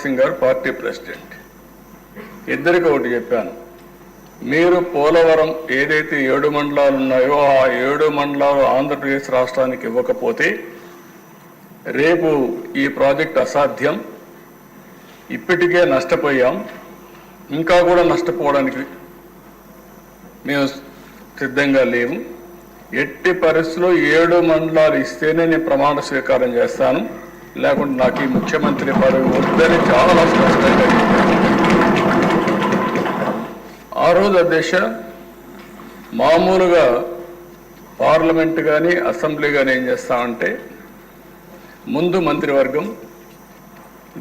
సింగ్ గారు party president. ఇద్దరికి ఒకటి చెప్పాను, మీరు పోలవరం ఏదైతే 7 మండలాలు ఉన్నాయో ఆ 7 మండలాలు ఆంధ్రప్రదేశ్ రాష్ట్రానికి ఇవ్వకపోతే రేపు ఈ ప్రాజెక్ట్ అసాధ్యం, ఇప్పటికే నష్టపోయాం, ఇంకా కూడా నష్టపోవడానికి మేము సిద్ధంగా లేము, ఎట్టి పరిస్థితుల్లో 7 మండలాలు ఇస్తేనే నేను ప్రమాణ స్వీకారం చేస్తాను, లేకుంటే నాకు ఈ ముఖ్యమంత్రి పదవి వద్దని చాలా స్పష్టంగా చెప్పాను. ఆ రోజు అధ్యక్ష, మామూలుగా పార్లమెంట్ కానీ అసెంబ్లీ కానీ ఏం చేస్తామంటే ముందు మంత్రివర్గం,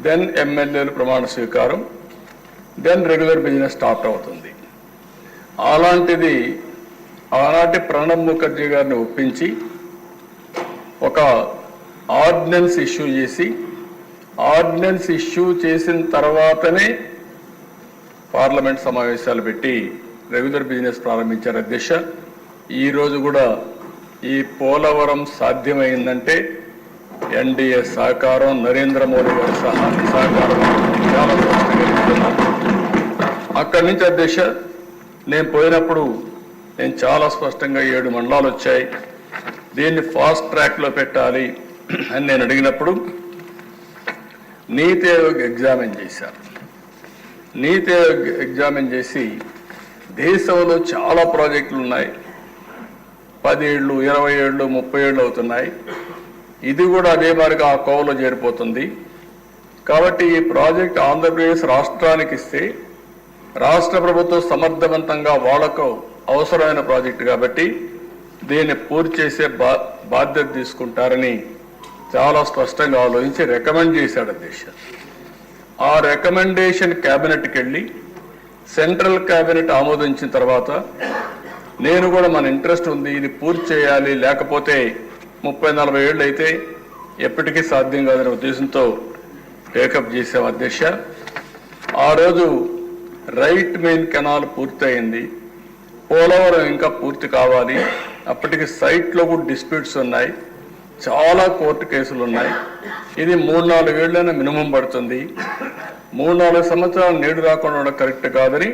దెన్ ఎమ్మెల్యేలు ప్రమాణ స్వీకారం, దెన్ రెగ్యులర్ బిజినెస్ స్టార్ట్ అవుతుంది. అలాంటిది ఆనాటి ప్రణబ్ ముఖర్జీ గారిని ఒప్పించి ఒక ఆర్డినెన్స్ ఇష్యూ చేసి, ఆర్డినెన్స్ ఇష్యూ చేసిన తర్వాతనే పార్లమెంట్ సమావేశాలు పెట్టి రెగ్యులర్ బిజినెస్ ప్రారంభించారు అధ్యక్ష. ఈరోజు కూడా ఈ పోలవరం సాధ్యమైందంటే ఎన్డీఏ సహకారం, నరేంద్ర మోడీ గారి సహకారం చాలా స్పష్టంగా చెప్తున్నాను. అక్కడి నుంచి అధ్యక్ష నేను పోయినప్పుడు నేను చాలా స్పష్టంగా 7 మండలాలు వచ్చాయి, దీన్ని ఫాస్ట్ ట్రాక్లో పెట్టాలి అని నేను అడిగినప్పుడు నీతి ఆయోగ్ ఎగ్జామిన్ చేశారు. నీతి ఆయోగ్ ఎగ్జామిన్ చేసి దేశంలో చాలా ప్రాజెక్టులు ఉన్నాయి, 10 ఏళ్ళు, 20 ఏళ్ళు, 30 ఏళ్ళు అవుతున్నాయి, ఇది కూడా అదే మాదిరిగా ఆ కోవలో చేరిపోతుంది. కాబట్టి ఈ ప్రాజెక్ట్ ఆంధ్రప్రదేశ్ రాష్ట్రానికి ఇస్తే రాష్ట్ర ప్రభుత్వం సమర్థవంతంగా వాళ్లకు అవసరమైన ప్రాజెక్టు కాబట్టి దీన్ని పూర్తి చేసే బాధ్యత తీసుకుంటారని చాలా స్పష్టంగా ఆలోచించి రికమెండ్ చేశాడు అధ్యక్ష. ఆ రికమెండేషన్ క్యాబినెట్కి వెళ్ళి సెంట్రల్ క్యాబినెట్ ఆమోదించిన తర్వాత నేను కూడా మన ఇంట్రెస్ట్ ఉంది, ఇది పూర్తి చేయాలి, లేకపోతే 30-40 ఏళ్ళు అయితే ఎప్పటికీ సాధ్యం కాదనే ఉద్దేశంతో టేకప్ చేసాం అధ్యక్ష. ఆ రోజు రైట్ మెయిన్ కెనాల్ పూర్తయింది, పోలవరం ఇంకా పూర్తి కావాలి, అప్పటికి సైట్లో కూడా డిస్ప్యూట్స్ ఉన్నాయి, చాలా కోర్టు కేసులు ఉన్నాయి, ఇది 3-4 ఏళ్ళైనా మినిమం పడుతుంది, 3-4 సంవత్సరాలు నీడు రాకుండా ఉండడం కరెక్ట్ కాదని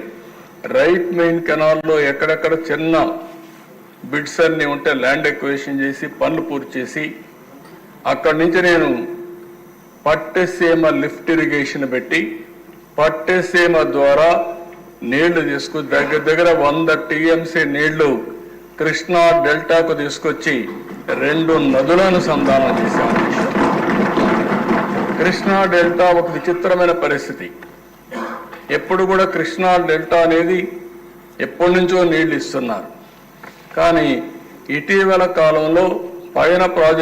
రైట్ మెయిన్ కెనాల్లో ఎక్కడెక్కడ చిన్న బిడ్స్ అన్ని ఉంటే ల్యాండ్ ఎక్వేషన్ చేసి పనులు పూర్తి చేసి అక్కడి నుంచి నేను పట్టెసీమ లిఫ్ట్ ఇరిగేషన్ పెట్టి పట్టెసీమ ద్వారా నీళ్లు తీసుకుని దగ్గర 100 టీఎంసీ నీళ్లు కృష్ణా డెల్టాకు తీసుకొచ్చి 2 నదులను సంధానం చేశాను. కృష్ణా డెల్టా ఒక విచిత్రమైన పరిస్థితి, ఎప్పుడు కూడా కృష్ణా డెల్టా అనేది ఎప్పటి నుంచో నీళ్లు ఇస్తున్నారు, కానీ ఇటీవల కాలంలో పైన ప్రాజెక్ట్